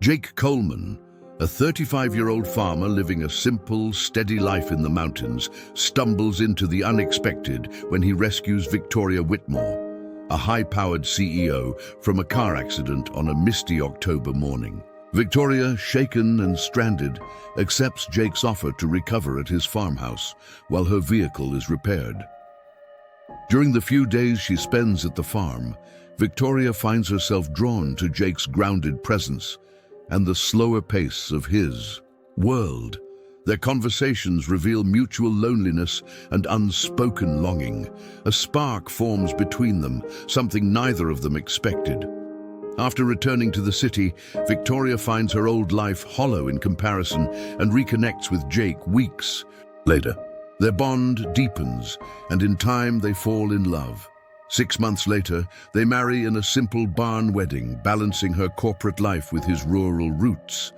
Jake Coleman, a 35-year-old farmer living a simple, steady life in the mountains, stumbles into the unexpected when he rescues Victoria Whitmore, a high-powered CEO, from a car accident on a misty October morning. Victoria, shaken and stranded, accepts Jake's offer to recover at his farmhouse while her vehicle is repaired. During the few days she spends at the farm, Victoria finds herself drawn to Jake's grounded presence and the slower pace of his world. Their conversations reveal mutual loneliness and unspoken longing. A spark forms between them, something neither of them expected. After returning to the city, Victoria finds her old life hollow in comparison and reconnects with Jake weeks later. Their bond deepens, and in time they fall in love. 6 months later, they marry in a simple barn wedding, balancing her corporate life with his rural roots.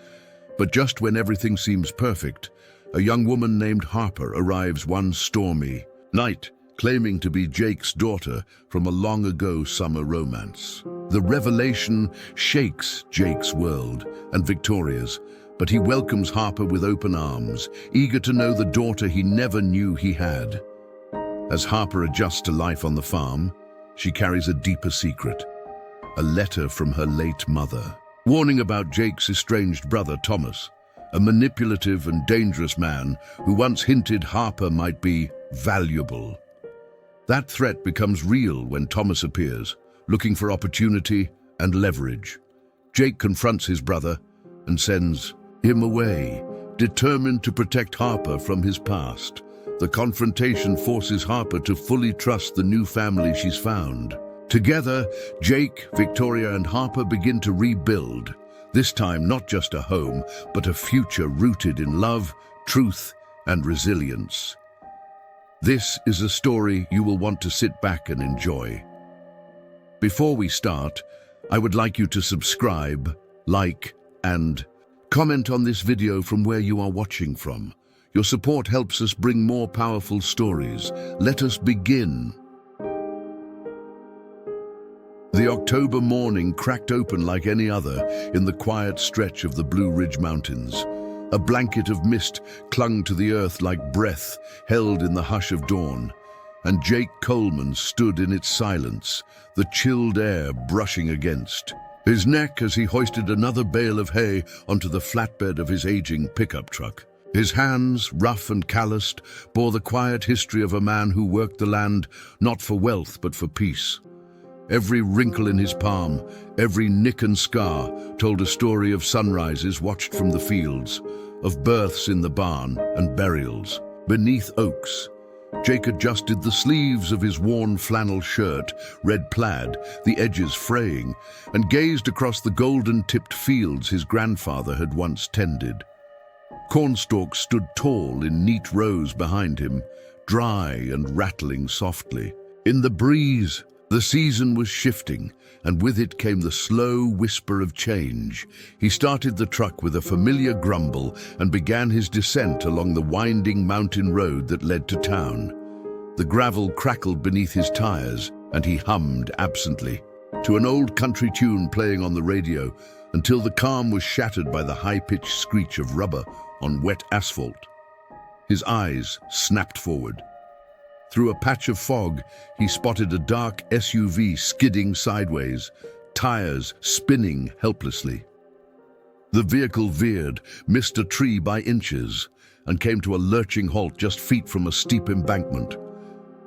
But just when everything seems perfect, a young woman named Harper arrives one stormy night, claiming to be Jake's daughter from a long-ago summer romance. The revelation shakes Jake's world and Victoria's, but he welcomes Harper with open arms, eager to know the daughter he never knew he had. As Harper adjusts to life on the farm, she carries a deeper secret, a letter from her late mother, warning about Jake's estranged brother Thomas, a manipulative and dangerous man who once hinted Harper might be valuable. That threat becomes real when Thomas appears, looking for opportunity and leverage. Jake confronts his brother and sends him away, determined to protect Harper from his past. The confrontation forces Harper to fully trust the new family she's found. Together, Jake, Victoria, and Harper begin to rebuild, this time not just a home, but a future rooted in love, truth, and resilience. This is a story you will want to sit back and enjoy. Before we start, I would like you to subscribe, like, and comment on this video from where you are watching from. Your support helps us bring more powerful stories. Let us begin. The October morning cracked open like any other in the quiet stretch of the Blue Ridge Mountains. A blanket of mist clung to the earth like breath held in the hush of dawn, and Jake Coleman stood in its silence, the chilled air brushing against his neck as he hoisted another bale of hay onto the flatbed of his aging pickup truck. His hands, rough and calloused, bore the quiet history of a man who worked the land not for wealth but for peace. Every wrinkle in his palm, every nick and scar told a story of sunrises watched from the fields, of births in the barn and burials beneath oaks. Jake adjusted the sleeves of his worn flannel shirt, red plaid, the edges fraying, and gazed across the golden-tipped fields his grandfather had once tended. Cornstalks stood tall in neat rows behind him, dry and rattling softly. In the breeze, the season was shifting, and with it came the slow whisper of change. He started the truck with a familiar grumble and began his descent along the winding mountain road that led to town. The gravel crackled beneath his tires, and he hummed absently to an old country tune playing on the radio until the calm was shattered by the high-pitched screech of rubber on wet asphalt. His eyes snapped forward. Through a patch of fog, he spotted a dark SUV skidding sideways, tires spinning helplessly. The vehicle veered, missed a tree by inches, and came to a lurching halt just feet from a steep embankment.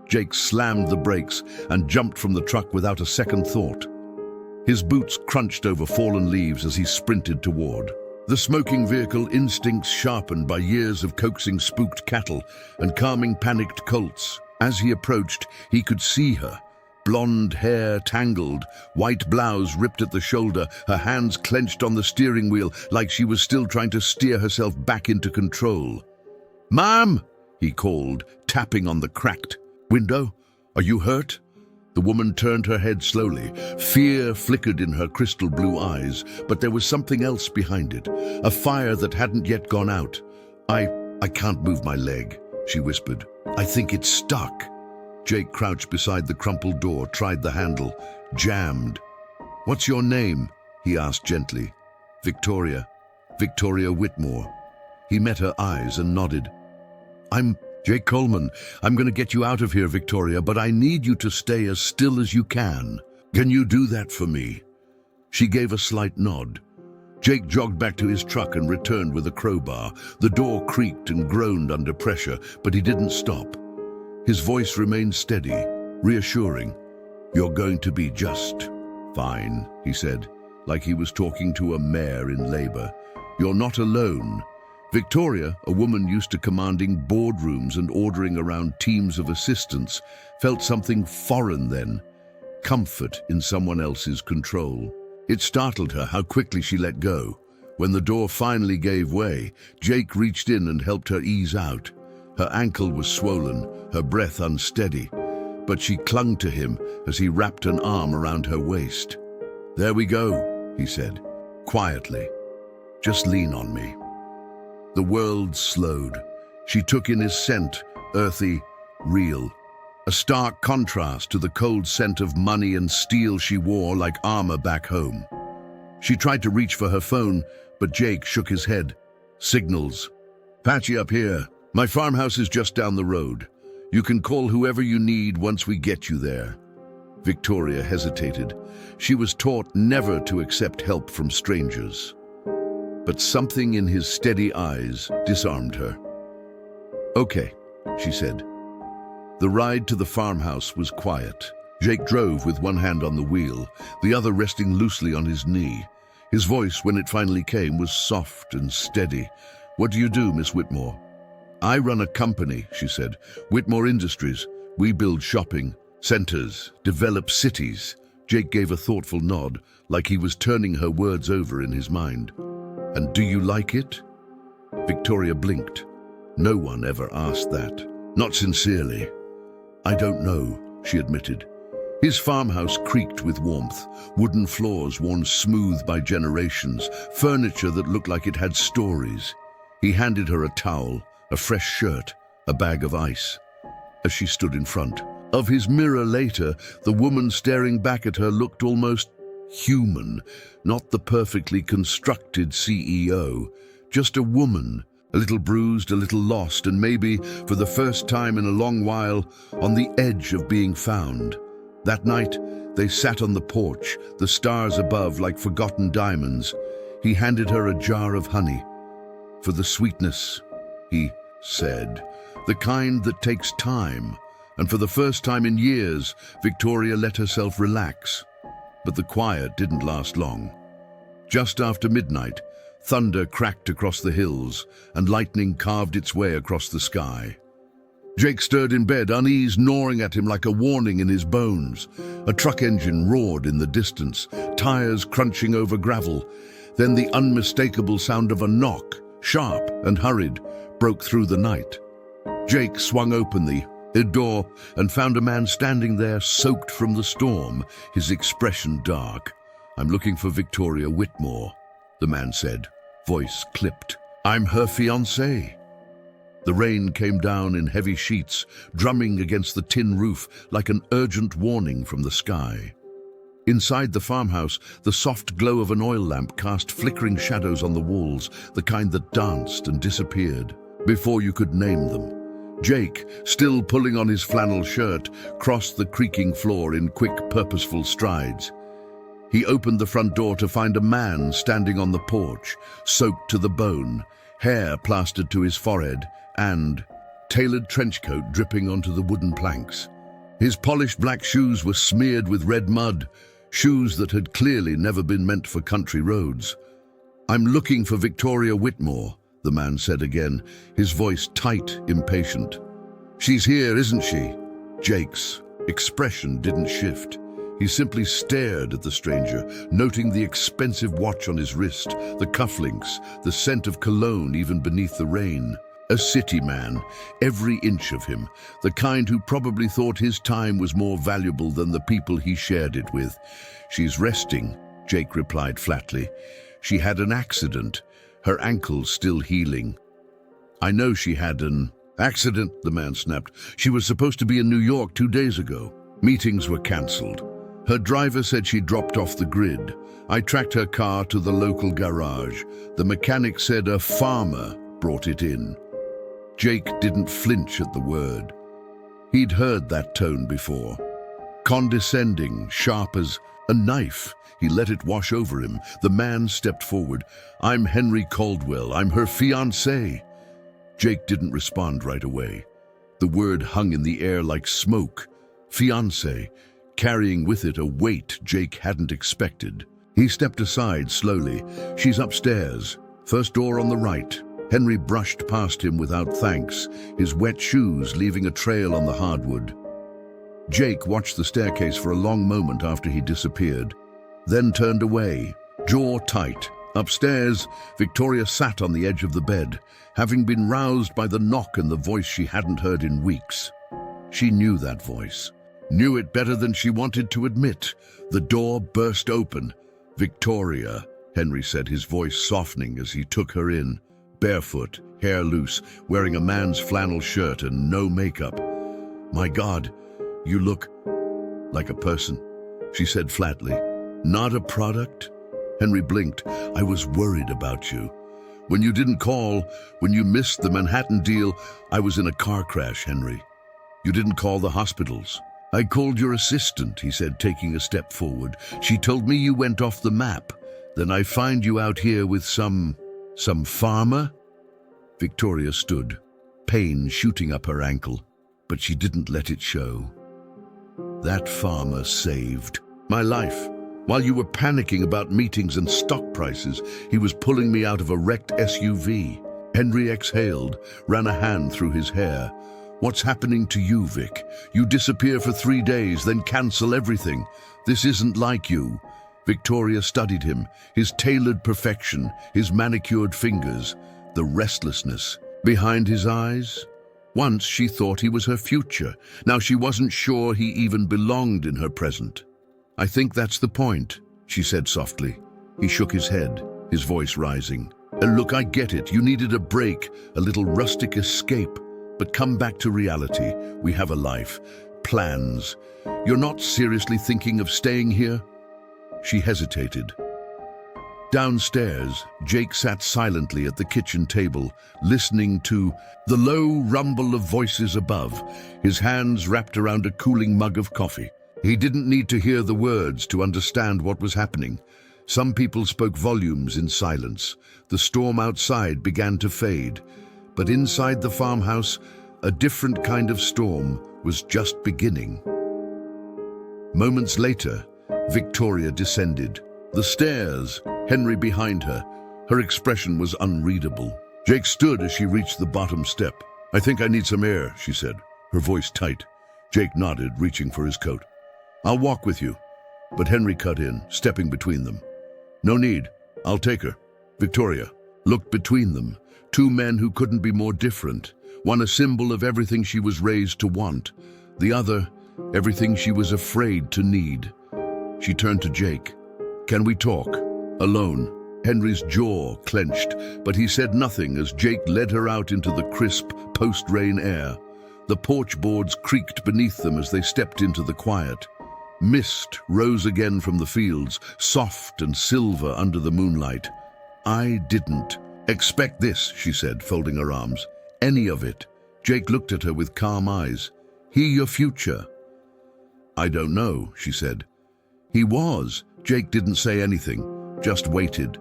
Jake slammed the brakes and jumped from the truck without a second thought. His boots crunched over fallen leaves as he sprinted toward the smoking vehicle, instincts sharpened by years of coaxing spooked cattle and calming panicked colts. As he approached, he could see her. Blonde hair tangled, white blouse ripped at the shoulder, her hands clenched on the steering wheel like she was still trying to steer herself back into control. "Mom!" he called, tapping on the cracked window. "Are you hurt?" The woman turned her head slowly. Fear flickered in her crystal blue eyes, but there was something else behind it, a fire that hadn't yet gone out. I can't move my leg," she whispered. "I think it's stuck." Jake crouched beside the crumpled door, tried the handle, jammed. "What's your name?" he asked gently. Victoria. Victoria Whitmore. He met her eyes and nodded. I'm Jake Coleman. I'm going to get you out of here, Victoria, but I need you to stay as still as you can. Can you do that for me? She gave a slight nod. Jake jogged back to his truck and returned with a crowbar. The door creaked and groaned under pressure, but he didn't stop. His voice remained steady, reassuring. You're going to be just fine, he said, like he was talking to a mare in labor. You're not alone. Victoria, a woman used to commanding boardrooms and ordering around teams of assistants, felt something foreign then, comfort in someone else's control. It startled her how quickly she let go. When the door finally gave way, Jake reached in and helped her ease out. Her ankle was swollen, her breath unsteady, but she clung to him as he wrapped an arm around her waist. There we go, he said, quietly. Just lean on me. The world slowed. She took in his scent, earthy, real. A stark contrast to the cold scent of money and steel she wore like armor back home. She tried to reach for her phone, but Jake shook his head. Signals. Patchy up here. My farmhouse is just down the road. You can call whoever you need once we get you there. Victoria hesitated. She was taught never to accept help from strangers. But something in his steady eyes disarmed her. Okay, she said. The ride to the farmhouse was quiet. Jake drove with one hand on the wheel, the other resting loosely on his knee. His voice, when it finally came, was soft and steady. What do you do, Miss Whitmore? I run a company, she said. Whitmore Industries. We build shopping centers, develop cities. Jake gave a thoughtful nod, like he was turning her words over in his mind. And do you like it? Victoria blinked. No one ever asked that. Not sincerely. I don't know, she admitted. His farmhouse creaked with warmth, wooden floors worn smooth by generations, furniture that looked like it had stories. He handed her a towel, a fresh shirt, a bag of ice. As she stood in front of his mirror later, the woman staring back at her looked almost human, not the perfectly constructed CEO, just a woman, a little bruised, a little lost, and maybe, for the first time in a long while, on the edge of being found. That night, they sat on the porch, the stars above like forgotten diamonds. He handed her a jar of honey. For the sweetness, he said, the kind that takes time. And for the first time in years, Victoria let herself relax. But the quiet didn't last long. Just after midnight, thunder cracked across the hills, and lightning carved its way across the sky. Jake stirred in bed, unease gnawing at him like a warning in his bones. A truck engine roared in the distance, tires crunching over gravel. Then the unmistakable sound of a knock, sharp and hurried, broke through the night. Jake swung open the door and found a man standing there, soaked from the storm, his expression dark. I'm looking for Victoria Whitmore, the man said, voice clipped. I'm her fiancé. The rain came down in heavy sheets, drumming against the tin roof like an urgent warning from the sky. Inside the farmhouse, the soft glow of an oil lamp cast flickering shadows on the walls, the kind that danced and disappeared before you could name them. Jake, still pulling on his flannel shirt, crossed the creaking floor in quick, purposeful strides. He opened the front door to find a man standing on the porch, soaked to the bone, hair plastered to his forehead, and tailored trench coat dripping onto the wooden planks. His polished black shoes were smeared with red mud, shoes that had clearly never been meant for country roads. I'm looking for Victoria Whitmore, the man said again, his voice tight, impatient. She's here, isn't she? Jake's expression didn't shift. He simply stared at the stranger, noting the expensive watch on his wrist, the cufflinks, the scent of cologne even beneath the rain. A city man, every inch of him, the kind who probably thought his time was more valuable than the people he shared it with. She's resting, Jake replied flatly. She had an accident, her ankle's still healing. I know she had an accident, the man snapped. She was supposed to be in New York 2 days ago. Meetings were cancelled. Her driver said she dropped off the grid. I tracked her car to the local garage. The mechanic said a farmer brought it in. Jake didn't flinch at the word. He'd heard that tone before. Condescending, sharp as a knife. He let it wash over him. The man stepped forward. "I'm Henry Caldwell. I'm her fiancé." Jake didn't respond right away. The word hung in the air like smoke. Fiancé, carrying with it a weight Jake hadn't expected. He stepped aside slowly. "She's upstairs. First door on the right." Henry brushed past him without thanks, his wet shoes leaving a trail on the hardwood. Jake watched the staircase for a long moment after he disappeared, then turned away, jaw tight. Upstairs, Victoria sat on the edge of the bed, having been roused by the knock and the voice she hadn't heard in weeks. She knew that voice, knew it better than she wanted to admit. The door burst open. "Victoria," Henry said, his voice softening as he took her in, barefoot, hair loose, wearing a man's flannel shirt and no makeup. "My God, you look like a person," she said flatly. "Not a product?" Henry blinked. "I was worried about you. When you didn't call, when you missed the Manhattan deal, I was in a car crash, Henry. You didn't call the hospitals." "I called your assistant," he said, taking a step forward. "She told me you went off the map. Then I find you out here with some farmer?" Victoria stood, pain shooting up her ankle, but she didn't let it show. "That farmer saved my life. While you were panicking about meetings and stock prices, he was pulling me out of a wrecked SUV." Henry exhaled, ran a hand through his hair. "What's happening to you, Vic? You disappear for 3 days, then cancel everything. This isn't like you." Victoria studied him, his tailored perfection, his manicured fingers, the restlessness behind his eyes. Once she thought he was her future. Now she wasn't sure he even belonged in her present. "I think that's the point," she said softly. He shook his head, his voice rising. "Look, I get it. You needed a break, a little rustic escape. But come back to reality. We have a life, plans. You're not seriously thinking of staying here?" She hesitated. Downstairs, Jake sat silently at the kitchen table, listening to the low rumble of voices above, his hands wrapped around a cooling mug of coffee. He didn't need to hear the words to understand what was happening. Some people spoke volumes in silence. The storm outside began to fade, but inside the farmhouse, a different kind of storm was just beginning. Moments later, Victoria descended. The stairs, Henry behind her. Her expression was unreadable. Jake stood as she reached the bottom step. "I think I need some air," she said, her voice tight. Jake nodded, reaching for his coat. "I'll walk with you." But Henry cut in, stepping between them. "No need. I'll take her." Victoria looked between them, two men who couldn't be more different. One a symbol of everything she was raised to want, the other everything she was afraid to need. She turned to Jake. "Can we talk? Alone?" Henry's jaw clenched, but he said nothing as Jake led her out into the crisp, post-rain air. The porch boards creaked beneath them as they stepped into the quiet. Mist rose again from the fields, soft and silver under the moonlight. "I didn't expect this," she said, folding her arms. "Any of it." Jake looked at her with calm eyes. "He your future?" "I don't know," she said. He was. Jake didn't say anything, just waited.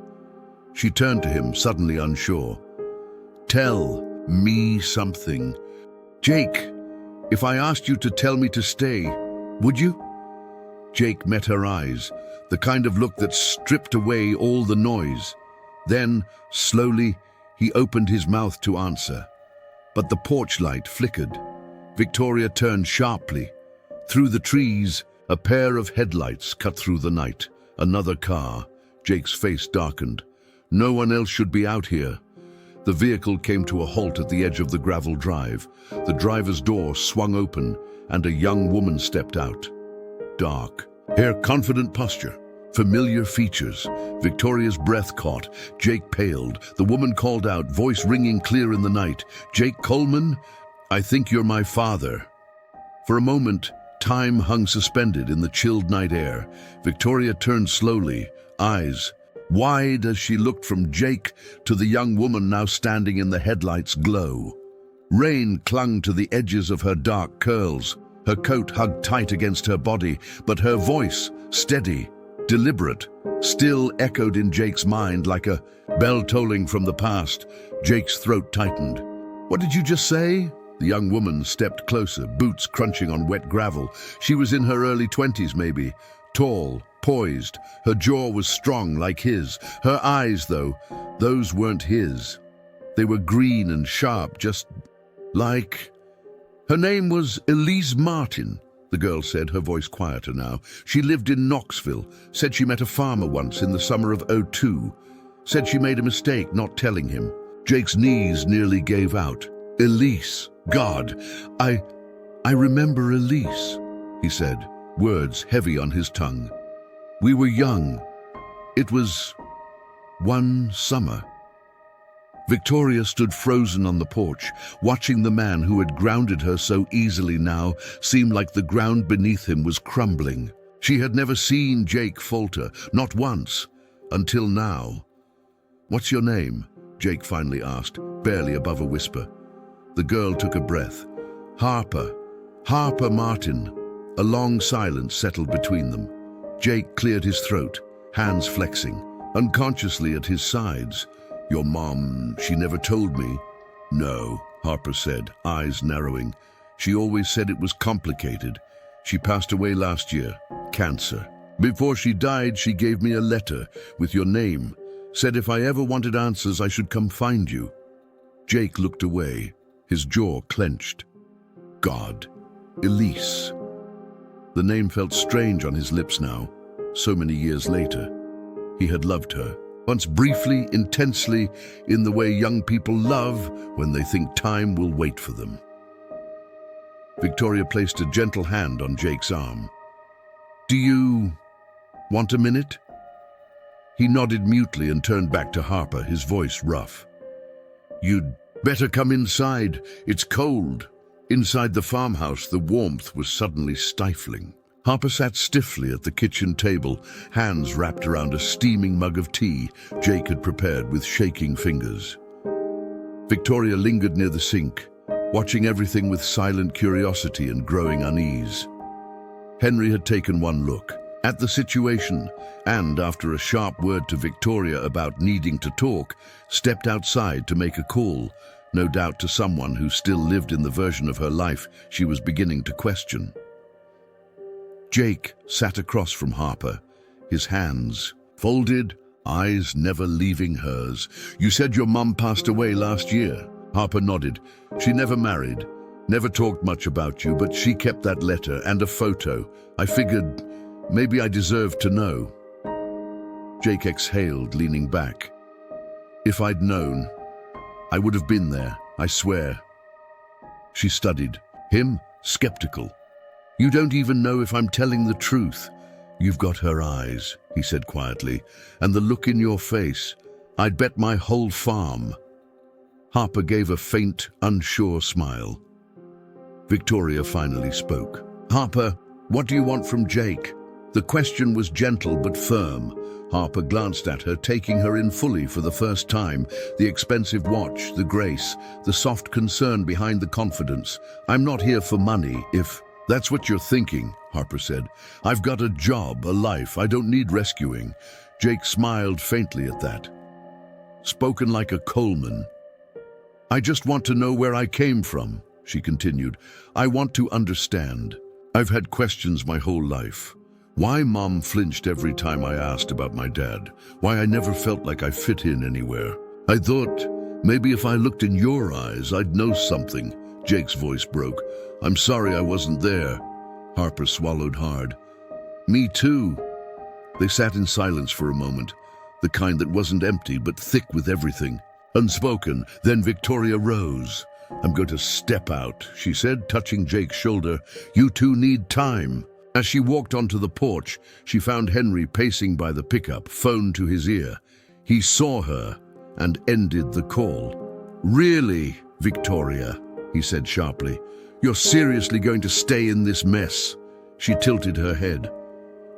She turned to him, suddenly unsure. "Tell me something." "Jake, if I asked you to tell me to stay, would you?" Jake met her eyes, the kind of look that stripped away all the noise. Then, slowly, he opened his mouth to answer. But the porch light flickered. Victoria turned sharply. Through the trees, a pair of headlights cut through the night. Another car. Jake's face darkened. No one else should be out here. The vehicle came to a halt at the edge of the gravel drive. The driver's door swung open, and a young woman stepped out. Dark hair, confident posture, familiar features. Victoria's breath caught. Jake paled. The woman called out, voice ringing clear in the night. "Jake Coleman, I think you're my father." For a moment, Time hung suspended in the chilled night air. Victoria turned slowly, eyes wide as she looked from Jake to the young woman now standing in the headlights' glow. Rain clung to the edges of her dark curls, her coat hugged tight against her body, but her voice, steady, deliberate, still echoed in Jake's mind like a bell tolling from the past. Jake's throat tightened. "What did you just say?" The young woman stepped closer, boots crunching on wet gravel. She was in her early 20s maybe, tall, poised. Her jaw was strong like his. Her eyes, though, those weren't his. They were green and sharp, just like... Her name was Elise Martin, the girl said, her voice quieter now. She lived in Knoxville, said she met a farmer once in the summer of '02. Said she made a mistake not telling him. Jake's knees nearly gave out. Elise, God, I remember Elise, he said, words heavy on his tongue. We were young. It was one summer. Victoria stood frozen on the porch, watching the man who had grounded her so easily now seem like the ground beneath him was crumbling. She had never seen Jake falter, not once, until now. "What's your name?" Jake finally asked, barely above a whisper. The girl took a breath. Harper Martin. A long silence settled between them. Jake cleared his throat, hands flexing, unconsciously at his sides. "Your mom, she never told me." "No," Harper said, eyes narrowing. "She always said it was complicated. She passed away last year, cancer. Before she died, she gave me a letter with your name. Said if I ever wanted answers, I should come find you." Jake looked away, his jaw clenched. God, Elise. The name felt strange on his lips now, so many years later. He had loved her, once briefly, intensely, in the way young people love when they think time will wait for them. Victoria placed a gentle hand on Jake's arm. "Do you want a minute?" He nodded mutely and turned back to Harper, his voice rough. "You'd better come inside. It's cold." Inside the farmhouse, the warmth was suddenly stifling. Harper sat stiffly at the kitchen table, hands wrapped around a steaming mug of tea Jake had prepared with shaking fingers. Victoria lingered near the sink, watching everything with silent curiosity and growing unease. Henry had taken one look at the situation and, after a sharp word to Victoria about needing to talk, stepped outside to make a call, no doubt to someone who still lived in the version of her life she was beginning to question. Jake sat across from Harper, his hands folded, eyes never leaving hers. "You said your mum passed away last year." Harper nodded. "She never married, never talked much about you, but she kept that letter and a photo. I figured maybe I deserved to know." Jake exhaled, leaning back. "If I'd known, I would have been there, I swear." She studied him, skeptical. "You don't even know if I'm telling the truth." "You've got her eyes," he said quietly, "and the look in your face. I'd bet my whole farm." Harper gave a faint, unsure smile. Victoria finally spoke. "Harper, what do you want from Jake?" The question was gentle but firm. Harper glanced at her, taking her in fully for the first time. The expensive watch, the grace, the soft concern behind the confidence. "I'm not here for money, if that's what you're thinking," Harper said. "I've got a job, a life. I don't need rescuing." Jake smiled faintly at that. Spoken like a Coleman. "I just want to know where I came from," she continued. "I want to understand. I've had questions my whole life. Why Mom flinched every time I asked about my dad. Why I never felt like I fit in anywhere. I thought maybe if I looked in your eyes, I'd know something." Jake's voice broke. "I'm sorry I wasn't there." Harper swallowed hard. "Me too." They sat in silence for a moment, the kind that wasn't empty but thick with everything. Unspoken, then Victoria rose. "I'm going to step out," she said, touching Jake's shoulder. "You two need time." As she walked onto the porch, she found Henry pacing by the pickup, phone to his ear. He saw her and ended the call. "Really, Victoria?" he said sharply. "You're seriously going to stay in this mess?" She tilted her head.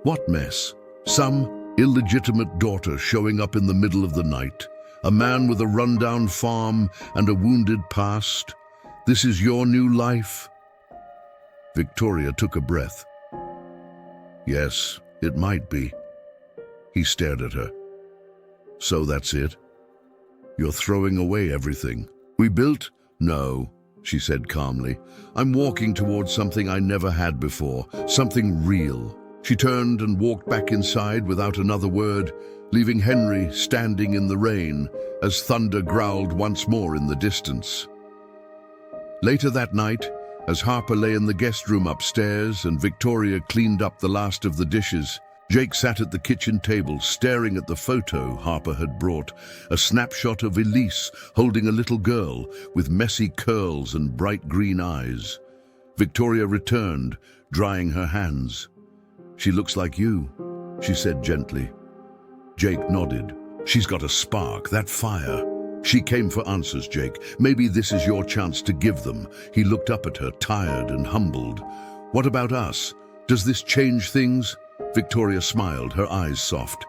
What mess? Some illegitimate daughter showing up in the middle of the night. A man with a rundown farm and a wounded past. This is your new life? Victoria took a breath. Yes, it might be. He stared at her. So that's it? You're throwing away everything we built? No, she said calmly. I'm walking towards something I never had before, something real. She turned and walked back inside without another word, leaving Henry standing in the rain as thunder growled once more in the distance. Later that night, as Harper lay in the guest room upstairs and Victoria cleaned up the last of the dishes, Jake sat at the kitchen table staring at the photo Harper had brought, a snapshot of Elise holding a little girl with messy curls and bright green eyes. Victoria returned, drying her hands. She looks like you, she said gently. Jake nodded. She's got a spark, that fire. She came for answers, Jake. Maybe this is your chance to give them. He looked up at her, tired and humbled. What about us? Does this change things? Victoria smiled, her eyes soft.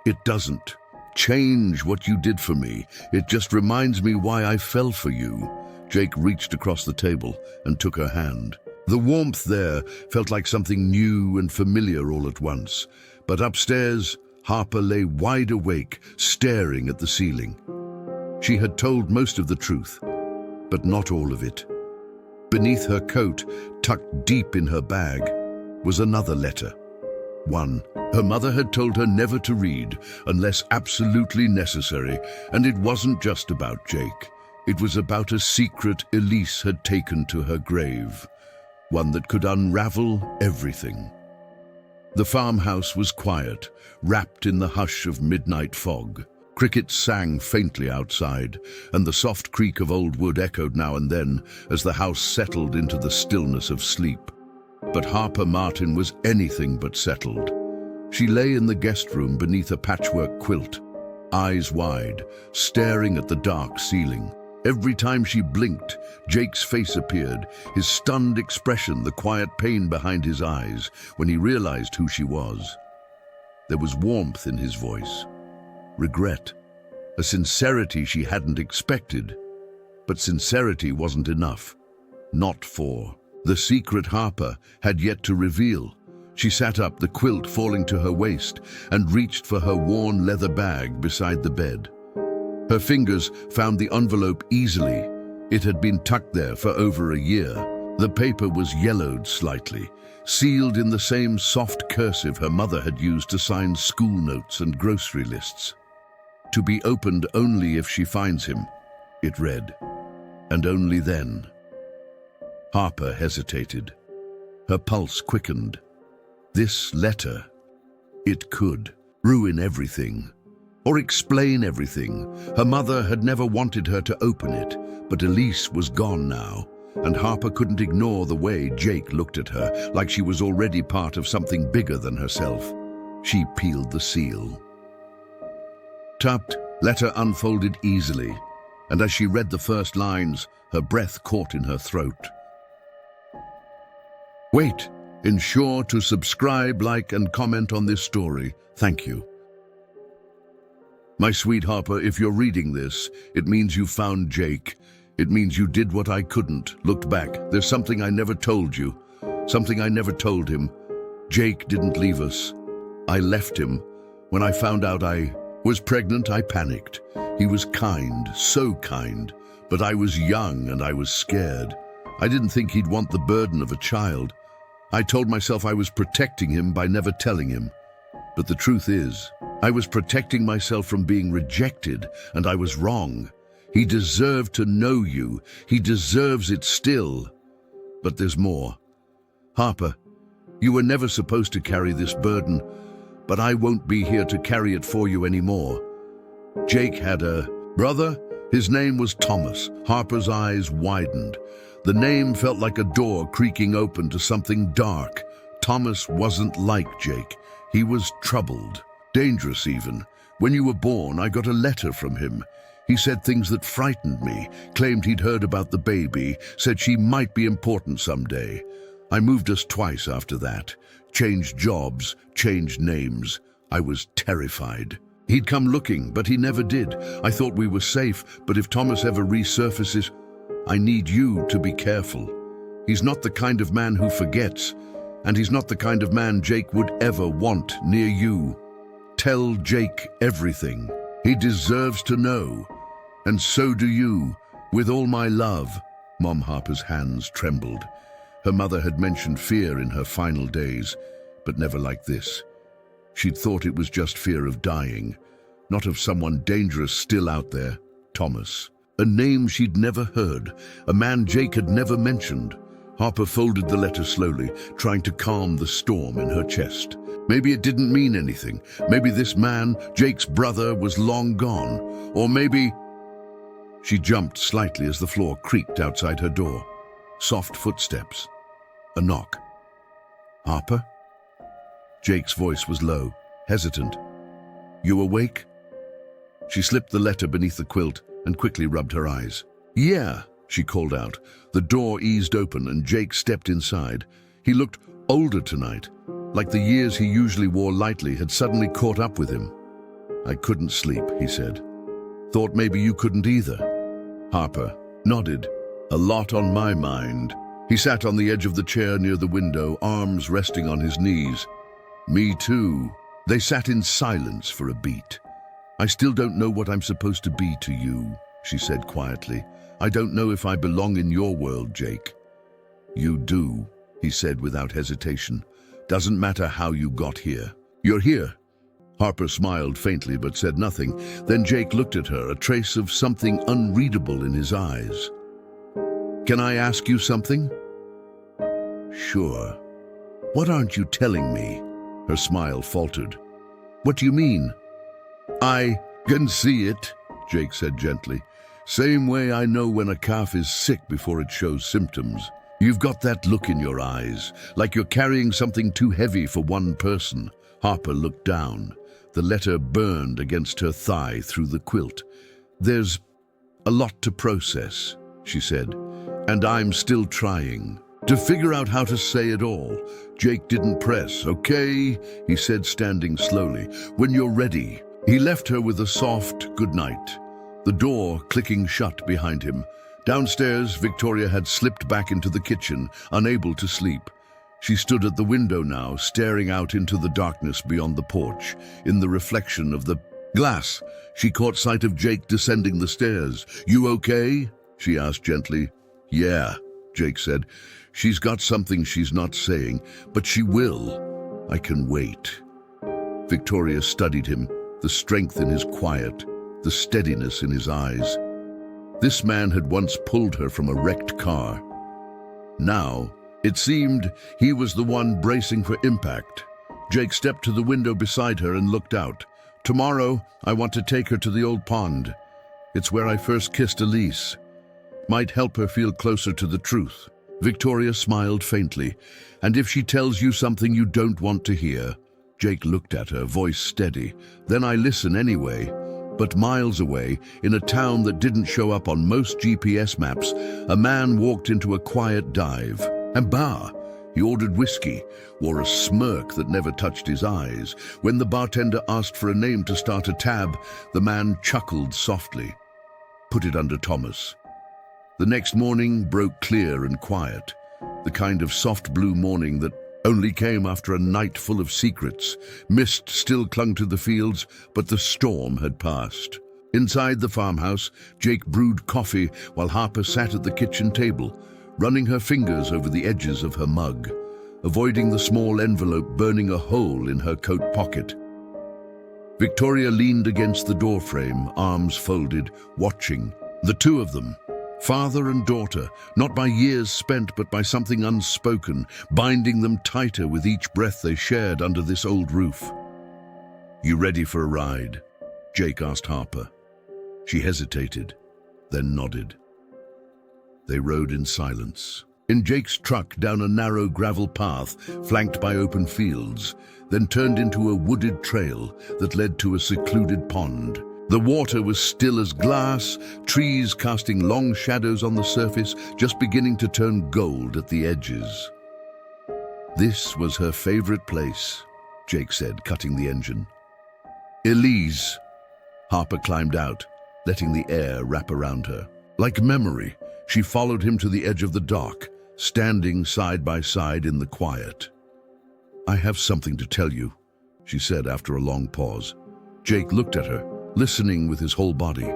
It doesn't change what you did for me. It just reminds me why I fell for you. Jake reached across the table and took her hand. The warmth there felt like something new and familiar all at once. But upstairs, Harper lay wide awake, staring at the ceiling. She had told most of the truth, but not all of it. Beneath her coat, tucked deep in her bag, was another letter. One her mother had told her never to read unless absolutely necessary, and it wasn't just about Jake. It was about a secret Elise had taken to her grave, one that could unravel everything. The farmhouse was quiet, wrapped in the hush of midnight fog. Crickets sang faintly outside, and the soft creak of old wood echoed now and then as the house settled into the stillness of sleep. But Harper Martin was anything but settled. She lay in the guest room beneath a patchwork quilt, eyes wide, staring at the dark ceiling. Every time she blinked, Jake's face appeared, his stunned expression, the quiet pain behind his eyes, when he realized who she was. There was warmth in his voice, regret, a sincerity she hadn't expected. But sincerity wasn't enough. Not for the secret Harper had yet to reveal. She sat up, the quilt falling to her waist, and reached for her worn leather bag beside the bed. Her fingers found the envelope easily. It had been tucked there for over a year. The paper was yellowed slightly, sealed in the same soft cursive her mother had used to sign school notes and grocery lists. To be opened only if she finds him, it read, and only then. Harper hesitated. Her pulse quickened. This letter, it could ruin everything, or explain everything. Her mother had never wanted her to open it, but Elise was gone now, and Harper couldn't ignore the way Jake looked at her, like she was already part of something bigger than herself. She peeled the seal. Tapped, letter unfolded easily, and as she read the first lines, her breath caught in her throat. Wait, ensure to subscribe, like, and comment on this story. Thank you. My sweet Harper, if you're reading this, it means you found Jake. It means you did what I couldn't. Looked back. There's something I never told you. Something I never told him. Jake didn't leave us. I left him. When I found out I was pregnant, I panicked. He was kind, so kind, but I was young and I was scared. I didn't think he'd want the burden of a child. I told myself I was protecting him by never telling him. But the truth is, I was protecting myself from being rejected, and I was wrong. He deserved to know you. He deserves it still. But there's more. Harper, you were never supposed to carry this burden, but I won't be here to carry it for you anymore. Jake had a brother. His name was Thomas. Harper's eyes widened. The name felt like a door creaking open to something dark. Thomas wasn't like Jake. He was troubled, dangerous even. When you were born, I got a letter from him. He said things that frightened me, claimed he'd heard about the baby, said she might be important someday. I moved us twice after that. Changed jobs, changed names. I was terrified. He'd come looking, but he never did. I thought we were safe, but if Thomas ever resurfaces, I need you to be careful. He's not the kind of man who forgets, and he's not the kind of man Jake would ever want near you. Tell Jake everything. He deserves to know. And so do you, with all my love. Mom Harper's hands trembled. Her mother had mentioned fear in her final days, but never like this. She'd thought it was just fear of dying, not of someone dangerous still out there, Thomas. A name she'd never heard, a man Jake had never mentioned. Harper folded the letter slowly, trying to calm the storm in her chest. Maybe it didn't mean anything. Maybe this man, Jake's brother, was long gone. Or maybe... She jumped slightly as the floor creaked outside her door. Soft footsteps. A knock. Harper? Jake's voice was low, hesitant. You awake? She slipped the letter beneath the quilt and quickly rubbed her eyes. Yeah, she called out. The door eased open and Jake stepped inside. He looked older tonight, like the years he usually wore lightly had suddenly caught up with him. I couldn't sleep, he said. Thought maybe you couldn't either. Harper nodded. A lot on my mind. He sat on the edge of the chair near the window, arms resting on his knees. Me too. They sat in silence for a beat. I still don't know what I'm supposed to be to you, she said quietly. I don't know if I belong in your world, Jake. You do, he said without hesitation. Doesn't matter how you got here. You're here. Harper smiled faintly but said nothing. Then Jake looked at her, a trace of something unreadable in his eyes. Can I ask you something? Sure. What aren't you telling me? Her smile faltered. What do you mean? I can see it, Jake said gently. Same way I know when a calf is sick before it shows symptoms. You've got that look in your eyes, like you're carrying something too heavy for one person. Harper looked down. The letter burned against her thigh through the quilt. There's a lot to process, she said, and I'm still trying to figure out how to say it all. Jake didn't press. Okay, he said, standing slowly. When you're ready. He left her with a soft goodnight, the door clicking shut behind him. Downstairs, Victoria had slipped back into the kitchen, unable to sleep. She stood at the window now, staring out into the darkness beyond the porch. In the reflection of the glass, she caught sight of Jake descending the stairs. You okay? She asked gently. Yeah, Jake said. She's got something she's not saying, but she will. I can wait. Victoria studied him, the strength in his quiet, the steadiness in his eyes. This man had once pulled her from a wrecked car. Now, it seemed he was the one bracing for impact. Jake stepped to the window beside her and looked out. Tomorrow, I want to take her to the old pond. It's where I first kissed Elise. Might help her feel closer to the truth. Victoria smiled faintly. And if she tells you something you don't want to hear? Jake looked at her, voice steady. Then I listen anyway. But miles away, in a town that didn't show up on most GPS maps, a man walked into a quiet dive. And bar. He ordered whiskey, wore a smirk that never touched his eyes. When the bartender asked for a name to start a tab, the man chuckled softly. Put it under Thomas. The next morning broke clear and quiet, the kind of soft blue morning that only came after a night full of secrets. Mist still clung to the fields, but the storm had passed. Inside the farmhouse, Jake brewed coffee while Harper sat at the kitchen table, running her fingers over the edges of her mug, avoiding the small envelope burning a hole in her coat pocket. Victoria leaned against the doorframe, arms folded, watching. The two of them, father and daughter, not by years spent but by something unspoken, binding them tighter with each breath they shared under this old roof. You ready for a ride? Jake asked Harper. She hesitated, then nodded. They rode in silence. In Jake's truck down a narrow gravel path flanked by open fields, then turned into a wooded trail that led to a secluded pond. The water was still as glass, trees casting long shadows on the surface, just beginning to turn gold at the edges. This was her favorite place, Jake said, cutting the engine. Elise. Harper climbed out, letting the air wrap around her. Like memory, she followed him to the edge of the dock, standing side by side in the quiet. I have something to tell you, she said after a long pause. Jake looked at her, listening with his whole body.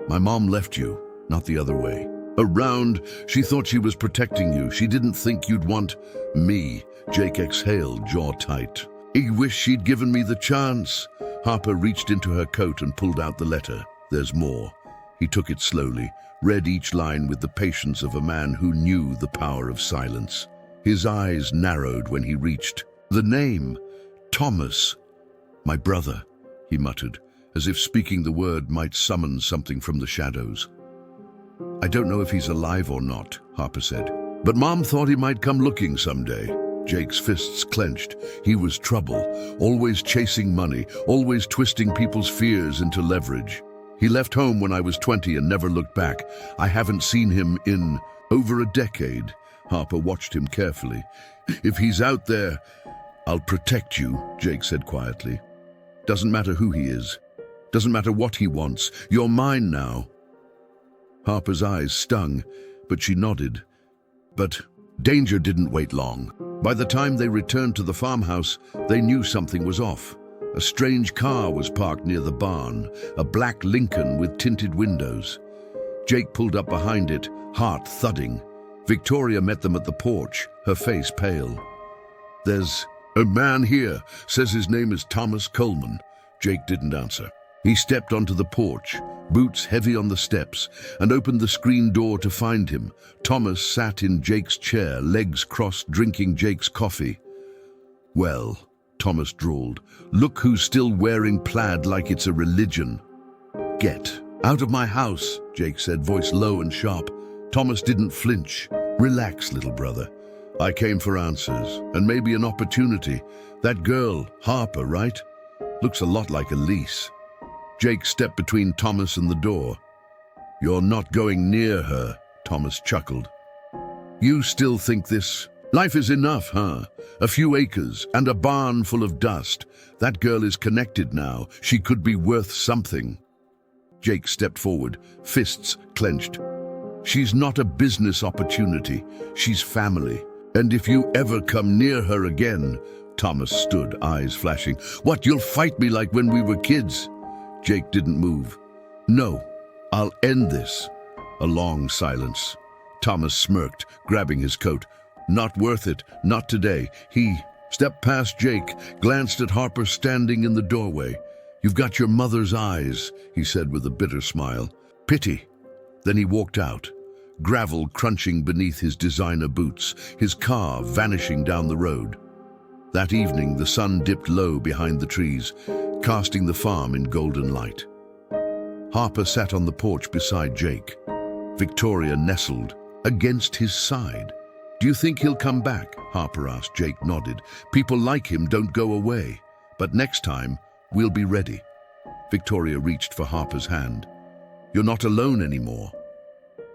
My mom left you, not the other way. Around, she thought she was protecting you. She didn't think you'd want me. Jake exhaled, jaw tight. I wish she'd given me the chance. Harper reached into her coat and pulled out the letter. There's more. He took it slowly, read each line with the patience of a man who knew the power of silence. His eyes narrowed when he reached the name, Thomas. My brother, he muttered, as if speaking the word might summon something from the shadows. I don't know if he's alive or not, Harper said, but Mom thought he might come looking someday. Jake's fists clenched. He was trouble, always chasing money, always twisting people's fears into leverage. He left home when I was 20 and never looked back. I haven't seen him in over a decade. Harper watched him carefully. If he's out there, I'll protect you, Jake said quietly. Doesn't matter who he is. Doesn't matter what he wants. You're mine now. Harper's eyes stung, but she nodded. But danger didn't wait long. By the time they returned to the farmhouse, they knew something was off. A strange car was parked near the barn, a black Lincoln with tinted windows. Jake pulled up behind it, heart thudding. Victoria met them at the porch, her face pale. There's a man here, says his name is Thomas Coleman. Jake didn't answer. He stepped onto the porch, boots heavy on the steps, and opened the screen door to find him. Thomas sat in Jake's chair, legs crossed, drinking Jake's coffee. Well, Thomas drawled, look who's still wearing plaid like it's a religion. Get out of my house, Jake said, voice low and sharp. Thomas didn't flinch. Relax, little brother. I came for answers, and maybe an opportunity. That girl, Harper, right? Looks a lot like Elise. Jake stepped between Thomas and the door. You're not going near her, Thomas chuckled. You still think this life is enough, huh? A few acres and a barn full of dust. That girl is connected now. She could be worth something. Jake stepped forward, fists clenched. She's not a business opportunity. She's family. And if you ever come near her again, Thomas stood, eyes flashing. What, you'll fight me like when we were kids? Jake didn't move. No, I'll end this. A long silence. Thomas smirked, grabbing his coat. Not worth it, not today. He stepped past Jake, glanced at Harper standing in the doorway. You've got your mother's eyes, he said with a bitter smile. Pity. Then he walked out, gravel crunching beneath his designer boots, his car vanishing down the road. That evening, the sun dipped low behind the trees, casting the farm in golden light. Harper sat on the porch beside Jake. Victoria nestled against his side. Do you think he'll come back? Harper asked. Jake nodded. People like him don't go away. But next time, we'll be ready. Victoria reached for Harper's hand. You're not alone anymore.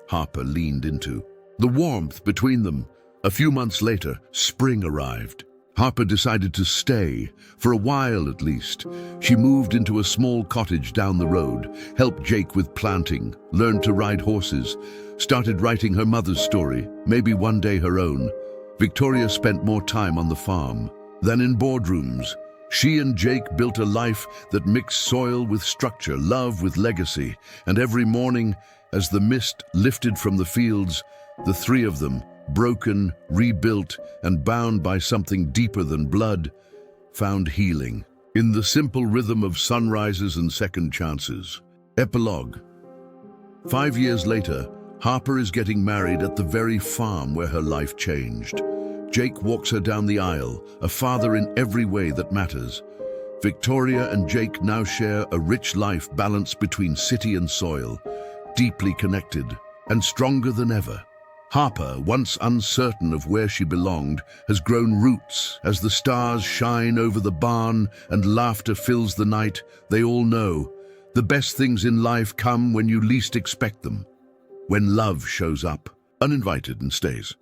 Harper leaned into the warmth between them. A few months later, spring arrived. Harper decided to stay, for a while at least. She moved into a small cottage down the road, helped Jake with planting, learned to ride horses, started writing her mother's story, maybe one day her own. Victoria spent more time on the farm than in boardrooms. She and Jake built a life that mixed soil with structure, love with legacy, and every morning, as the mist lifted from the fields, the three of them, broken, rebuilt, and bound by something deeper than blood, found healing in the simple rhythm of sunrises and second chances. Epilogue. 5 years later, Harper is getting married at the very farm where her life changed. Jake walks her down the aisle, a father in every way that matters. Victoria and Jake now share a rich life balanced between city and soil, deeply connected and stronger than ever. Harper, once uncertain of where she belonged, has grown roots. As the stars shine over the barn and laughter fills the night, they all know the best things in life come when you least expect them. When love shows up, uninvited, and stays.